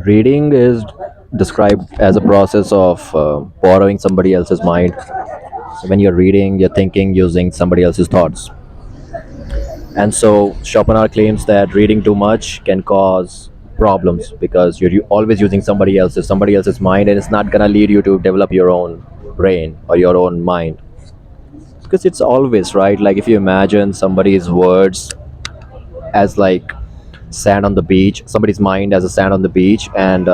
Reading is described as a process of borrowing somebody else's mind. So when you're reading, you're thinking using somebody else's thoughts. And so Schopenhauer claims that reading too much can cause problems because you're always using somebody else's mind, and it's not gonna lead you to develop your own brain or your own mind. Because it's always right. Like if you imagine somebody's words as like sand on the beach, somebody's mind as a sand on the beach, and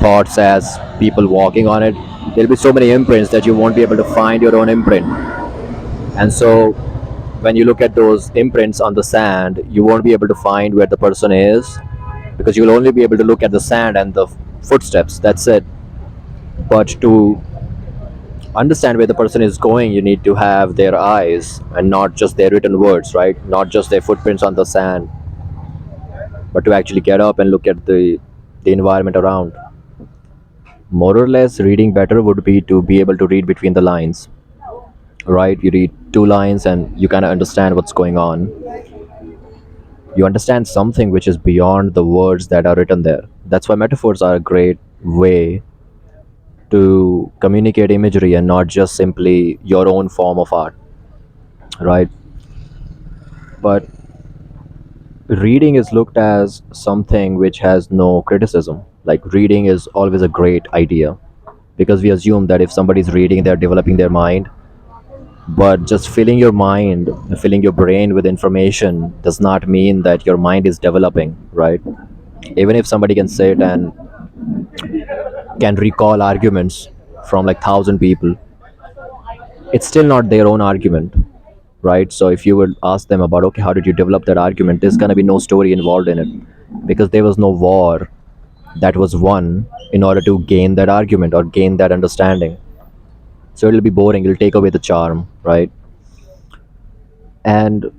thoughts as people walking on it, there'll be so many imprints that you won't be able to find your own imprint. And so when you look at those imprints on the sand, you won't be able to find where the person is because you'll only be able to look at the sand and the footsteps. That's it. But to understand where the person is going, you need to have their eyes and not just their written words, right? Not just their footprints on the sand, but to actually get up and look at the environment around. More or less, reading better would be to be able to read between the lines, right? You read two lines and you kind of understand what's going on. You understand something which is beyond the words that are written there. That's why metaphors are a great way to communicate imagery and not just simply your own form of art, right? But reading is looked as something which has no criticism. Like reading is always a great idea because we assume that if somebody's reading, they're developing their mind. But just filling your mind, filling your brain with information does not mean that your mind is developing, right? Even if somebody can sit and can recall arguments from like 1,000 people, it's still not their own argument, right? So if you would ask them about, okay, how did you develop that argument, there's going to be no story involved in it because there was no war that was won in order to gain that argument or gain that understanding. So it'll be boring, it'll take away the charm, right? And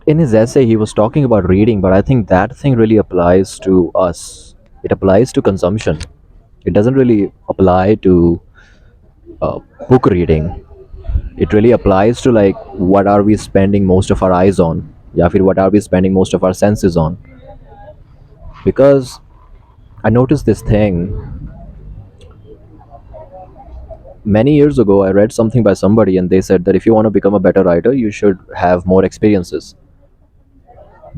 in his essay he was talking about reading, but I think that thing really applies to us. It applies to consumption. It doesn't really apply to uh, book reading. It really applies to like what are we spending most of our eyes on, yeah, फिर what are we spending most of our senses on. Because I noticed this thing many years ago. I read something by somebody and they said that if you want to become a better writer, you should have more experiences,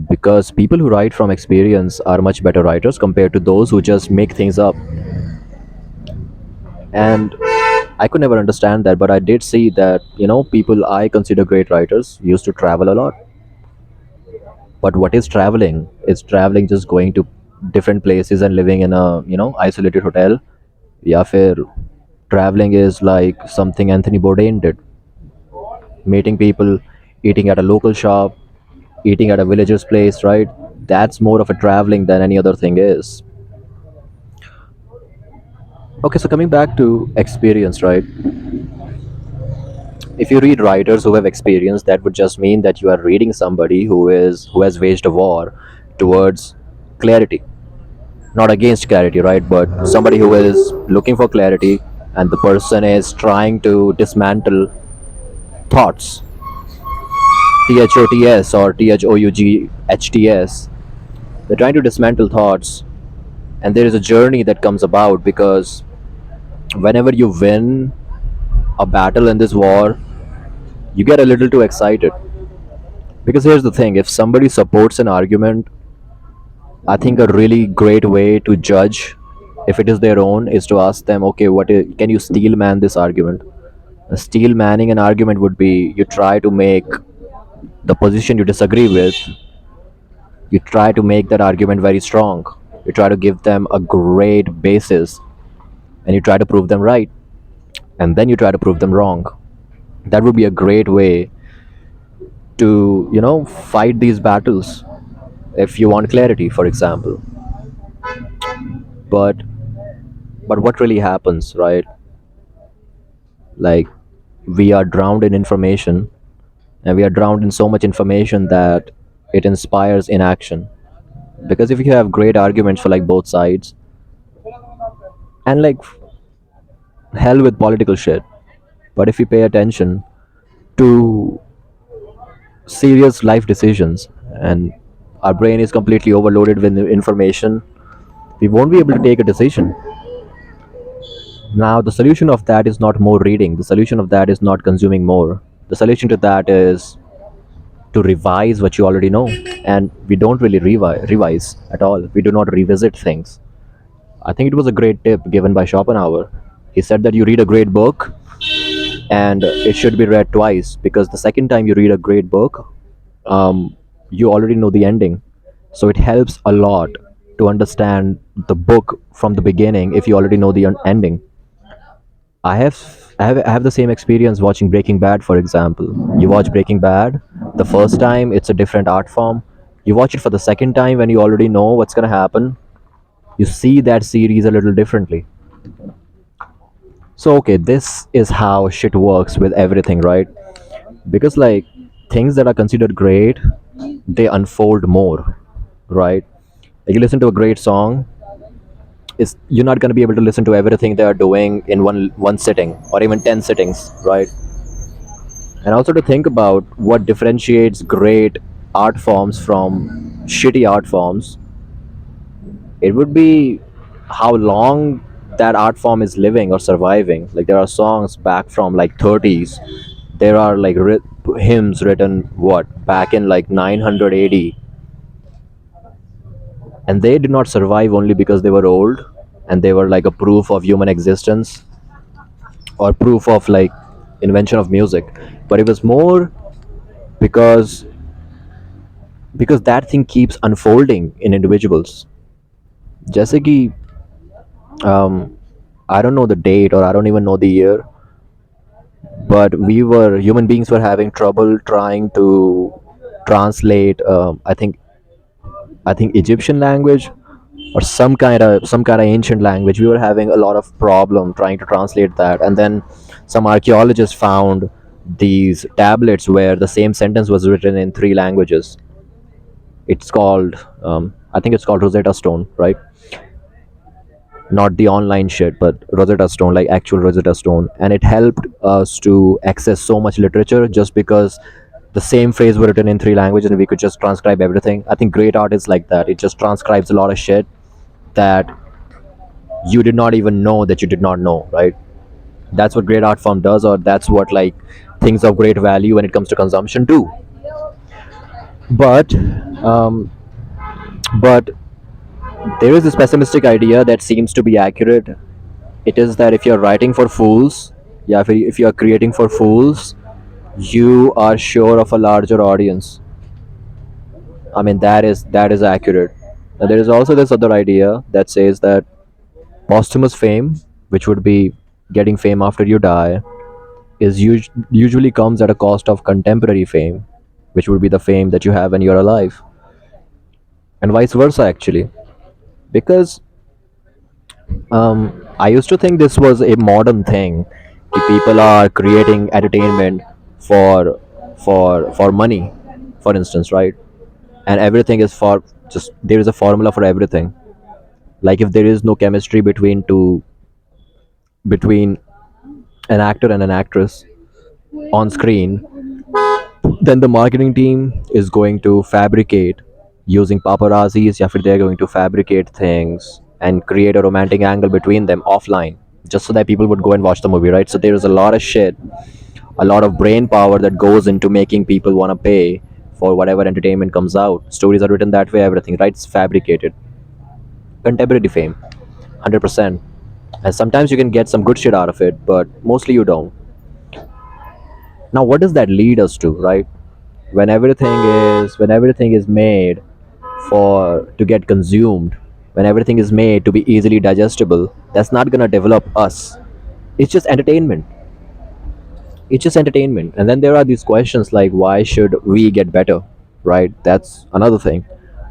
because people who write from experience are much better writers compared to those who just make things up. And I could never understand that, but I did see that, people I consider great writers used to travel a lot. But what is traveling? Is traveling just going to different places and living in a, isolated hotel? Yeah, fair. Traveling is like something Anthony Bourdain did, meeting people, eating at a local shop, eating at a villager's place, right? That's more of a traveling than any other thing is. Okay, so coming back to experience, right? If you read writers who have experience, that would just mean that you are reading somebody who has waged a war towards clarity, not against clarity, right? But somebody who is looking for clarity, and the person is trying to dismantle thoughts, THOTS or THOUGHTS. They're trying to dismantle thoughts, and there is a journey that comes about because whenever you win a battle in this war, you get a little too excited. Because here's the thing, if somebody supports an argument, I think a really great way to judge if it is their own is to ask them, okay, can you steel man this argument? Steel manning an argument would be you try to make the position you disagree with, you try to make that argument very strong. You try to give them a great basis and you try to prove them right. And then you try to prove them wrong. That would be a great way to, fight these battles if you want clarity, for example. But what really happens, right? Like we are drowned in information, and we are drowned in so much information that it inspires inaction. Because if you have great arguments for like both sides, and like hell with political shit, but if you pay attention to serious life decisions and our brain is completely overloaded with information, we won't be able to take a decision. Now, the solution of that is not more reading. The solution of that is not consuming more. The solution to that is to revise what you already know. And we don't really revise at all. We do not revisit things. I think it was a great tip given by Schopenhauer. He said that you read a great book and it should be read twice, because the second time you read a great book, you already know the ending. So it helps a lot to understand the book from the beginning if you already know the ending. I have the same experience watching Breaking Bad, for example. You watch Breaking Bad, the first time it's a different art form. You watch it for the second time when you already know what's gonna happen. You see that series a little differently. So okay, this is how shit works with everything, right? Because like things that are considered great, they unfold more, right? Like you listen to a great song, is you're not going to be able to listen to everything they are doing in one sitting or even 10 sittings, right? And also to think about what differentiates great art forms from shitty art forms, it would be how long that art form is living or surviving. Like there are songs back from like 30s, there are like hymns written what back in like 980, and they did not survive only because they were old and they were like a proof of human existence or proof of like invention of music, but it was more because that thing keeps unfolding in individuals. जैसे कि I don't know the date or I don't even know the year, but human beings were having trouble trying to translate I think Egyptian language or some kind of ancient language. We were having a lot of problem trying to translate that, and then some archaeologists found these tablets where the same sentence was written in three languages. It's called I think it's called Rosetta Stone, right? Not the online shit, but Rosetta Stone, like actual Rosetta Stone, and it helped us to access so much literature just because the same phrase were written in three languages and we could just transcribe everything. I think great art is like that. It just transcribes a lot of shit that you did not even know that you did not know, right? That's what great art form does, or that's what like things of great value when it comes to consumption too. But um, but there is this pessimistic idea that seems to be accurate. It is that if you're writing for fools, yeah, if you're creating for fools, you are sure of a larger audience. I mean, that is accurate. And there is also this other idea that says that posthumous fame, which would be getting fame after you die, usually comes at a cost of contemporary fame, which would be the fame that you have when you're alive, and vice versa, actually. Because I used to think this was a modern thing. People are creating entertainment for for money, for instance, right? And everything is for just there is a formula for everything. Like if there is no chemistry between an actor and an actress on screen, then the marketing team is going to fabricate using paparazzis. Yeah, they're going to fabricate things and create a romantic angle between them offline, just so that people would go and watch the movie, right? So there is a lot of shit, a lot of brain power that goes into making people want to pay for whatever entertainment comes out. Stories are written that way, everything, right? It's fabricated. Contemporary fame, 100%. And sometimes you can get some good shit out of it, but mostly you don't. Now, what does that lead us to, right? When everything is made for to get consumed, when everything is made to be easily digestible, that's not gonna develop us. It's just entertainment. It's just entertainment. And then there are these questions like, why should we get better, right? That's another thing.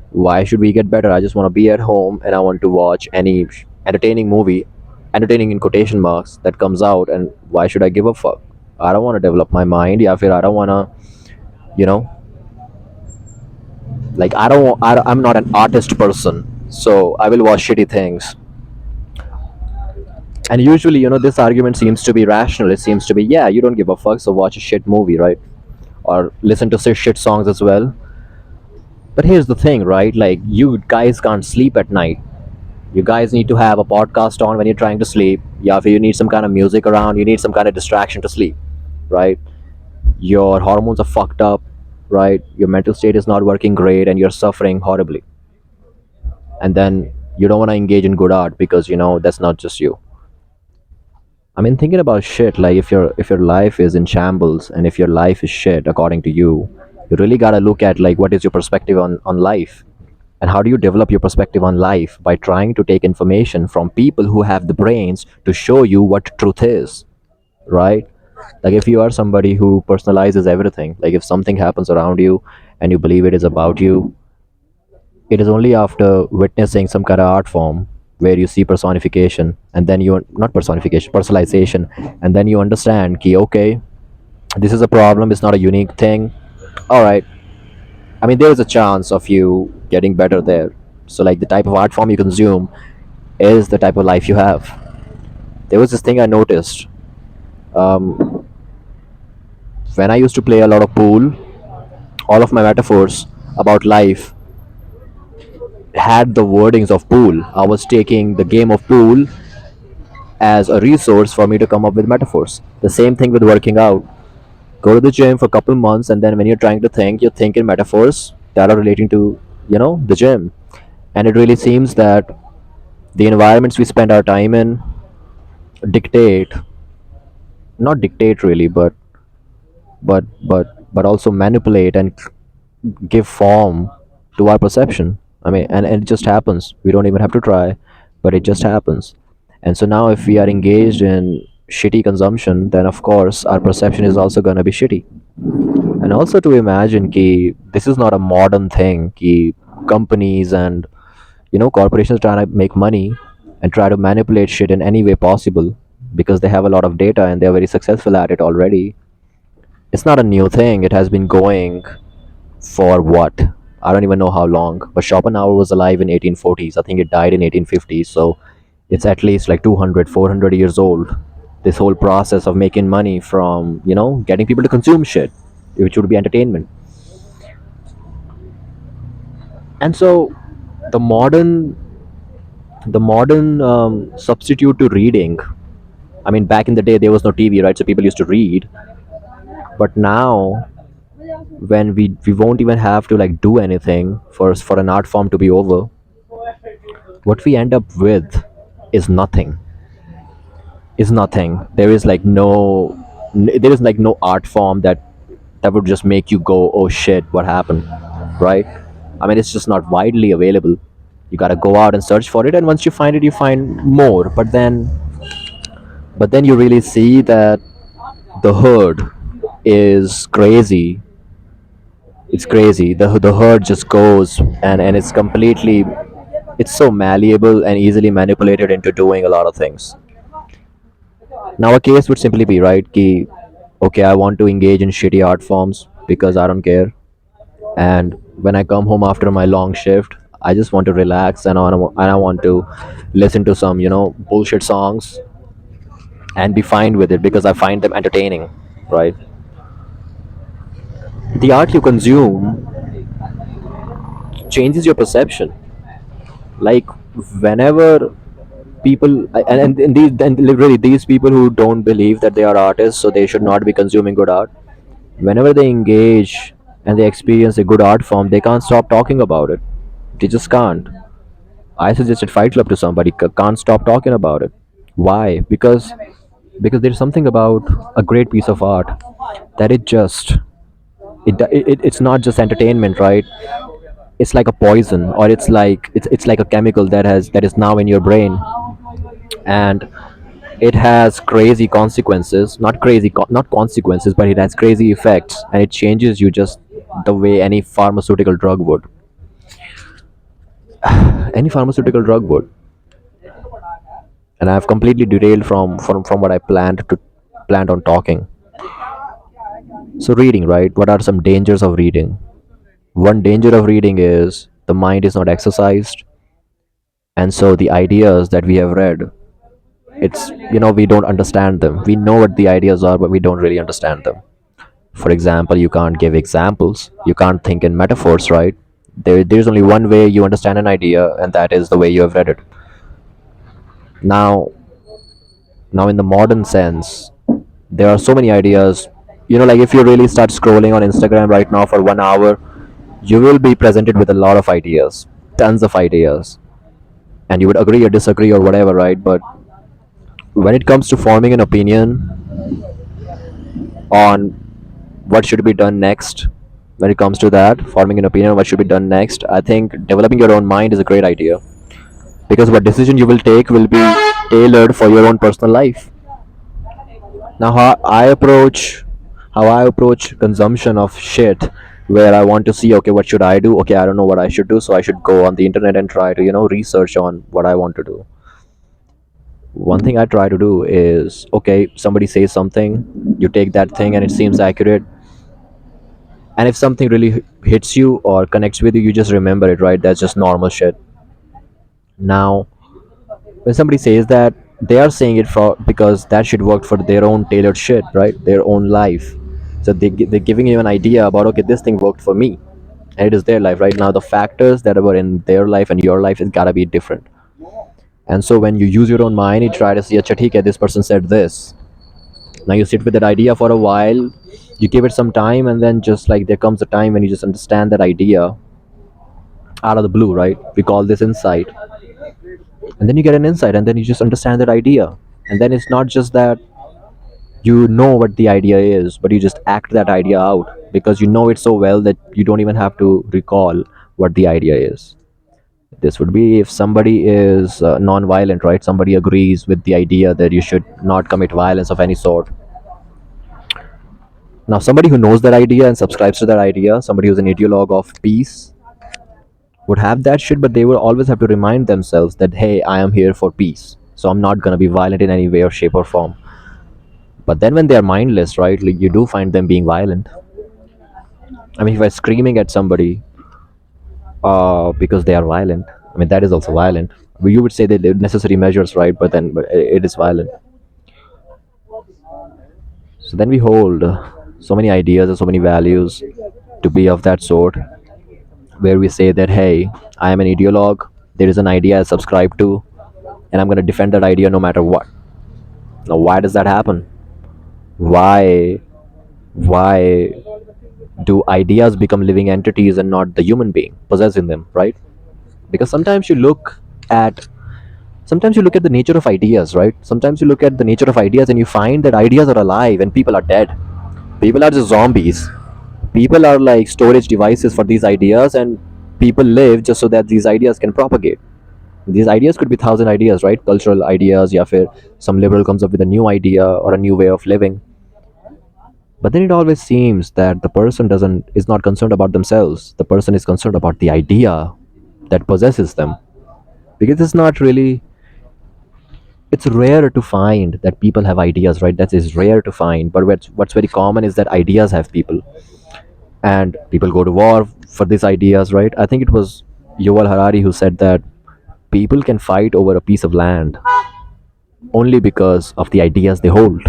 Why should we get better? I just want to be at home and I want to watch any entertaining movie, entertaining in quotation marks, that comes out, and why should I give a fuck? I don't want to develop my mind. Yeah, I don't want to, you know, like I don't I'm not an artist person, so I will watch shitty things. And usually, this argument seems to be rational. It seems to be, yeah, you don't give a fuck, so watch a shit movie, right? Or listen to shit songs as well. But here's the thing, right? Like, you guys can't sleep at night. You guys need to have a podcast on when you're trying to sleep. Yeah, if you need some kind of music around, you need some kind of distraction to sleep, right? Your hormones are fucked up, right? Your mental state is not working great and you're suffering horribly. And then you don't want to engage in good art because you know that's not just you. I mean, thinking about shit, like if your life is in shambles and if your life is shit according to you, you really gotta look at like what is your perspective on life. And how do you develop your perspective on life? By trying to take information from people who have the brains to show you what truth is, right? Like if you are somebody who personalizes everything, like if something happens around you and you believe it is about you, it is only after witnessing some kind of art form where you see personification and then you not personification, personalization, and then you understand ki okay, this is a problem, it's not a unique thing. All right, I mean there is a chance of you getting better there. So like the type of art form you consume is the type of life you have. There was this thing I noticed, um, when I used to play a lot of pool. All of my metaphors about life had the wordings of pool. I was taking the game of pool as a resource for me to come up with metaphors. The same thing with working out. Go to the gym for a couple months, and then when you're trying to think, you think in metaphors that are relating to, the gym. And it really seems that the environments we spend our time in dictate, not dictate really, but also manipulate and give form to our perception. I mean, and it just happens. We don't even have to try, but it just happens. And so now, if we are engaged in shitty consumption, then of course our perception is also gonna be shitty. And also to imagine ki this is not a modern thing. Ki companies and corporations trying to make money and try to manipulate shit in any way possible because they have a lot of data and they're very successful at it already. It's not a new thing. It has been going for what? I don't even know how long. But Schopenhauer was alive in 1840s. I think it died in 1850s. So it's at least like 200, 400 years old. This whole process of making money from, getting people to consume shit, which would be entertainment. And so the modern, the modern substitute to reading. I mean, back in the day, there was no TV, right? So people used to read. But now, when we won't even have to like do anything for an art form to be over, what we end up with is nothing. Is nothing. There is like there is like no art form that would just make you go, oh shit, what happened, right? I mean, it's just not widely available. You gotta go out and search for it, and once you find it, you find more. But then you really see that the herd is crazy. It's crazy. The herd just goes, and it's completely, it's so malleable and easily manipulated into doing a lot of things. Now, a case would simply be, right, ki, okay, I want to engage in shitty art forms because I don't care. And when I come home after my long shift, I just want to relax and I want to listen to some, bullshit songs and be fine with it because I find them entertaining, right? The art you consume changes your perception. Like, whenever people, and these, and literally these people who don't believe that they are artists, so they should not be consuming good art, whenever they engage and they experience a good art form, they can't stop talking about it. They just can't. I suggested Fight Club to somebody, can't stop talking about it. Why? Because there's something about a great piece of art that it's not just entertainment, right? It's like a poison, or it's like a chemical that is now in your brain, and it has crazy consequences, not not consequences, but it has crazy effects, and it changes you just the way any pharmaceutical drug would. And I've completely derailed from what I planned on talking. So reading, right? What are some dangers of reading? One danger of reading is the mind is not exercised, and so the ideas that we have read, it's we don't understand them. We know what the ideas are, but we don't really understand them. For example, you can't give examples, you can't think in metaphors, right? There's only one way you understand an idea, and that is the way you have read it. Now now in the modern sense, there are so many ideas. Like if you really start scrolling on Instagram right now for 1 hour, you will be presented with a lot of ideas, tons of ideas, and you would agree or disagree or whatever, right? But when it comes to forming an opinion on what should be done next, when it comes to that, forming an opinion on what should be done next, I think developing your own mind is a great idea, because what decision you will take will be tailored for your own personal life. Now how I approach consumption of shit, where I want to see, okay, what should I do? Okay, I don't know what I should do, so I should go on the internet and try to research on what I want to do. One thing I try to do is, okay, somebody says something, you take that thing and it seems accurate, and if something really hits you or connects with you, you just remember it, right? That's just normal shit. Now when somebody says that, they are saying it for because that shit worked for their own tailored shit, right? Their own life. So they're giving you an idea about, okay, this thing worked for me, and it is their life. Right now the factors that were in their life and your life is gotta be different. And so when you use your own mind, you try to see, acha, theek hai, this person said this. Now you sit with that idea for a while, you give it some time, and then just like there comes a time when you just understand that idea out of the blue, right? We call this insight. And then you get an insight, and then you just understand that idea. And then it's not just that you know what the idea is, but you just act that idea out because you know it so well that you don't even have to recall what the idea is. This would be if somebody is non-violent, right? Somebody agrees with the idea that you should not commit violence of any sort. Now somebody who knows that idea and subscribes to that idea, somebody who's an ideologue of peace, would have that shit, but they will always have to remind themselves that, hey, I am here for peace, so I'm not going to be violent in any way or shape or form. But then when they're mindless, right, like you do find them being violent. I mean, if I'm screaming at somebody because they are violent, I mean, that is also violent. Well, you would say that they're necessary measures, right? But it is violent. So then we hold so many ideas and so many values to be of that sort, where we say that, hey, I am an ideologue, there is an idea I subscribe to, and I'm going to defend that idea no matter what. Now, why does that happen? Why? Why do ideas become living entities and not the human being possessing them, right? Because at sometimes you look at the nature of ideas, right? Sometimes you look at the nature of ideas and you find that ideas are alive and people are dead. People are just zombies. People are like storage devices for these ideas, and people live just so that these ideas can propagate. These ideas could be thousand ideas, right? Cultural ideas, yeah, फिर some liberal comes up with a new idea or a new way of living. But then it always seems that the person doesn't is not concerned about themselves. The person is concerned about the idea that possesses them. Because it's not really, it's rare to find that people have ideas, right? That is rare to find. But what's very common is that ideas have people, and people go to war for these ideas, right? I think it was Yuval Harari who said that people can fight over a piece of land only because of the ideas they hold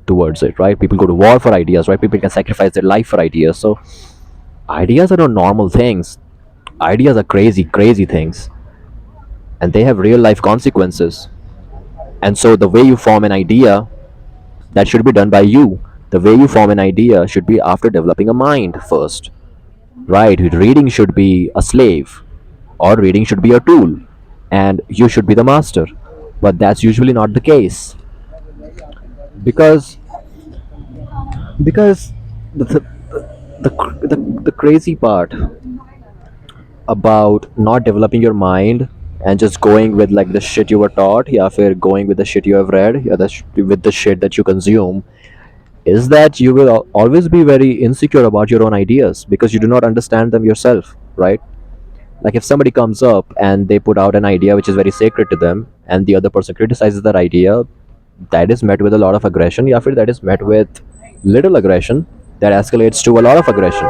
towards it, right? People go to war for ideas, right? People can sacrifice their life for ideas. So ideas are not normal things. Ideas are crazy, crazy things, and they have real life consequences. And so the way you form an idea, that should be done by you. The way you form an idea should be after developing a mind first, right? Reading should be a slave, or reading should be a tool, and you should be the master. But that's usually not the case, because because the crazy part about not developing your mind and just going with like the shit you were taught, yeah, fair, going with the shit you have read, yeah, with the shit that you consume, is that you will always be very insecure about your own ideas because you do not understand them yourself, right? Like if somebody comes up and they put out an idea which is very sacred to them, and the other person criticizes that idea, that is met with a lot of aggression, yeah, that is met with little aggression that escalates to a lot of aggression.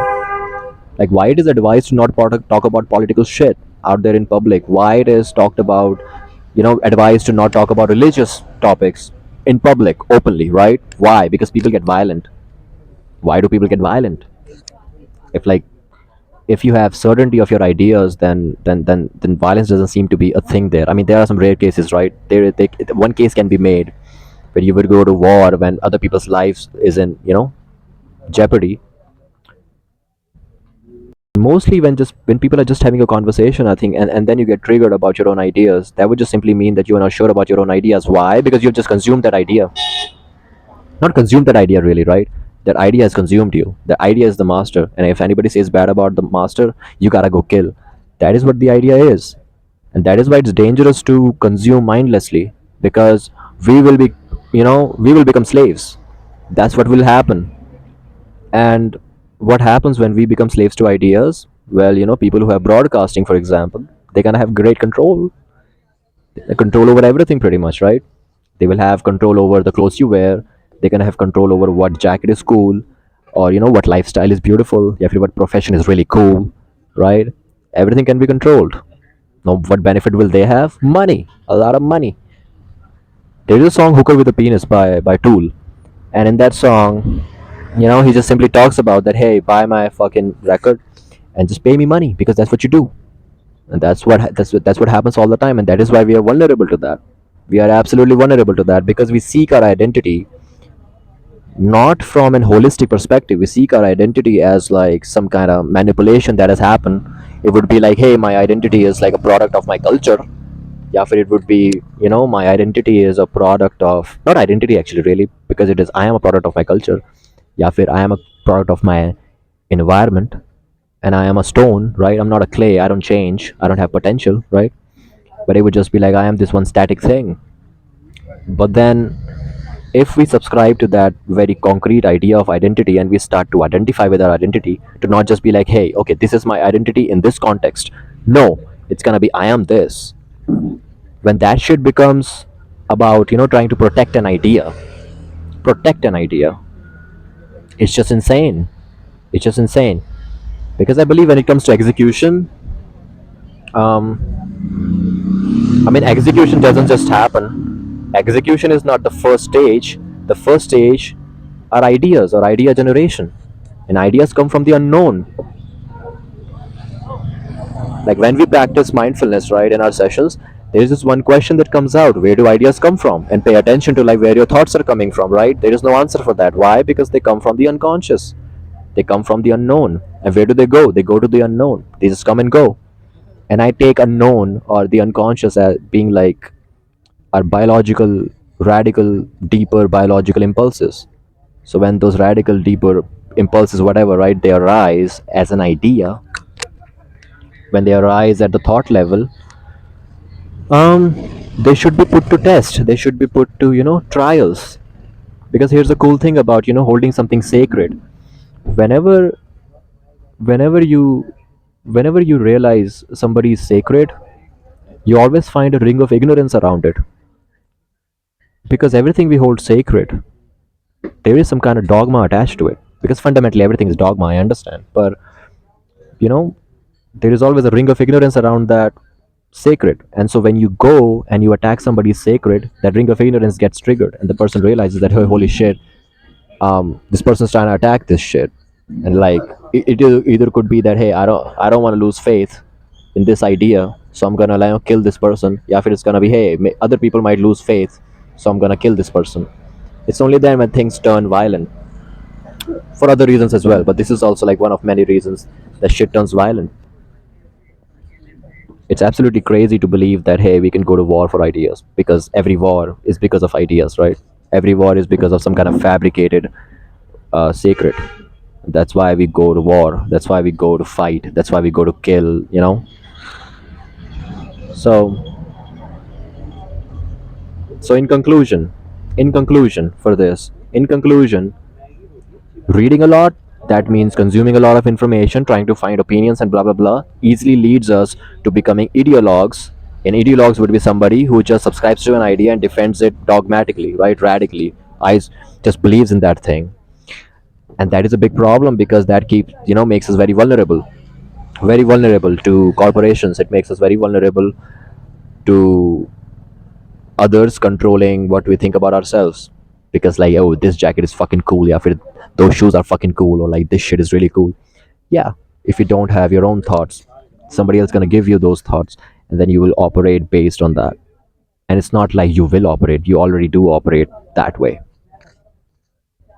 Like why it is advised to not talk about political shit out there in public, why it is talked about, advised to not talk about religious topics in public openly, right? Why? Because people get violent. Why do people get violent? If like if you have certainty of your ideas, then violence doesn't seem to be a thing there. I mean, there are some rare cases, right? One case can be made where you would go to war when other people's lives is in, jeopardy. Mostly when people are just having a conversation, I think, and then you get triggered about your own ideas, that would just simply mean that you are not sure about your own ideas. Why? Because you've just consumed that idea. Not consumed that idea, really, right? That idea has consumed you. The idea is the master, and if anybody says bad about the master, you gotta go kill. That is what the idea is. And that is why it's dangerous to consume mindlessly, because we will be, we will become slaves. That's what will happen. And what happens when we become slaves to ideas? Well, people who have broadcasting, for example, they're gonna have great control over everything, pretty much, right? They will have control over the clothes you wear. They're gonna have control over what jacket is cool, or what lifestyle is beautiful. Yeah, what profession is really cool, right? Everything can be controlled. Now, what benefit will they have? Money, a lot of money. There is a song "Hooker with a Penis" by Tool, and in that song, he just simply talks about that. Hey, buy my fucking record, and just pay me money because that's what you do, and that's what happens all the time, and that is why we are vulnerable to that. We are absolutely vulnerable to that because we seek our identity not from an holistic perspective. We seek our identity as like some kind of manipulation that has happened. It would be like, hey, my identity is like a product of my culture. Yeah, for it would be, my identity is a product of, not identity actually, really, because it is, I am a product of my culture. Yeah, for I am a product of my environment, and I am a stone, right? I'm not a clay. I don't change. I don't have potential, right? But it would just be like, I am this one static thing. But then if we subscribe to that very concrete idea of identity and we start to identify with our identity, to not just be like, hey, okay, this is my identity in this context. No, it's gonna be, I am this. When that shit becomes about, trying to protect an idea, it's just insane. It's just insane. Because I believe when it comes to execution, um, I mean, execution doesn't just happen. Execution is not the first stage. The first stage are ideas or idea generation. And ideas come from the unknown. Like when we practice mindfulness, right, in our sessions, there's this one question that comes out: where do ideas come from? And pay attention to like where your thoughts are coming from, right? There is no answer for that. Why? Because they come from the unconscious. They come from the unknown. And where do they go? They go to the unknown. They just come and go. And I take unknown or the unconscious as being like our biological, radical, deeper biological impulses. So when those radical, deeper impulses, whatever, right, they arise as an idea, when they arise at the thought level, um, they should be put to test. They should be put to, trials. Because here's the cool thing about, holding something sacred. Whenever, whenever you, whenever you realize somebody is sacred, you always find a ring of ignorance around it. Because everything we hold sacred, there is some kind of dogma attached to it. Because fundamentally everything is dogma, I understand. But, you know, there is always a ring of ignorance around that sacred. And so when you go and you attack somebody's sacred, that ring of ignorance gets triggered, and the person realizes that, "Hey, holy shit, this person's trying to attack this shit." And like it either could be that, hey, I don't want to lose faith in this idea, so I'm gonna like, kill this person. Yeah, if it's gonna be, hey, other people might lose faith, so I'm gonna kill this person. It's only then when things turn violent, for other reasons as well, but this is also like one of many reasons that shit turns violent. It's absolutely crazy to believe that, hey, we can go to war for ideas, because every war is because of ideas, right? Every war is because of some kind of fabricated sacred. That's why we go to war. That's why we go to fight. That's why we go to kill. So so in conclusion, reading a lot, that means consuming a lot of information, trying to find opinions and blah blah blah, easily leads us to becoming ideologues. And ideologues would be somebody who just subscribes to an idea and defends it dogmatically, right? Radically. I just believes in that thing. And that is a big problem, because that keeps, makes us very vulnerable to corporations. It makes us very vulnerable to others controlling what we think about ourselves. Because like, oh, this jacket is fucking cool. Yeah, those shoes are fucking cool, or like this shit is really cool. Yeah, if you don't have your own thoughts, somebody else going to give you those thoughts, and then you will operate based on that. And it's not like you will operate, you already do operate that way.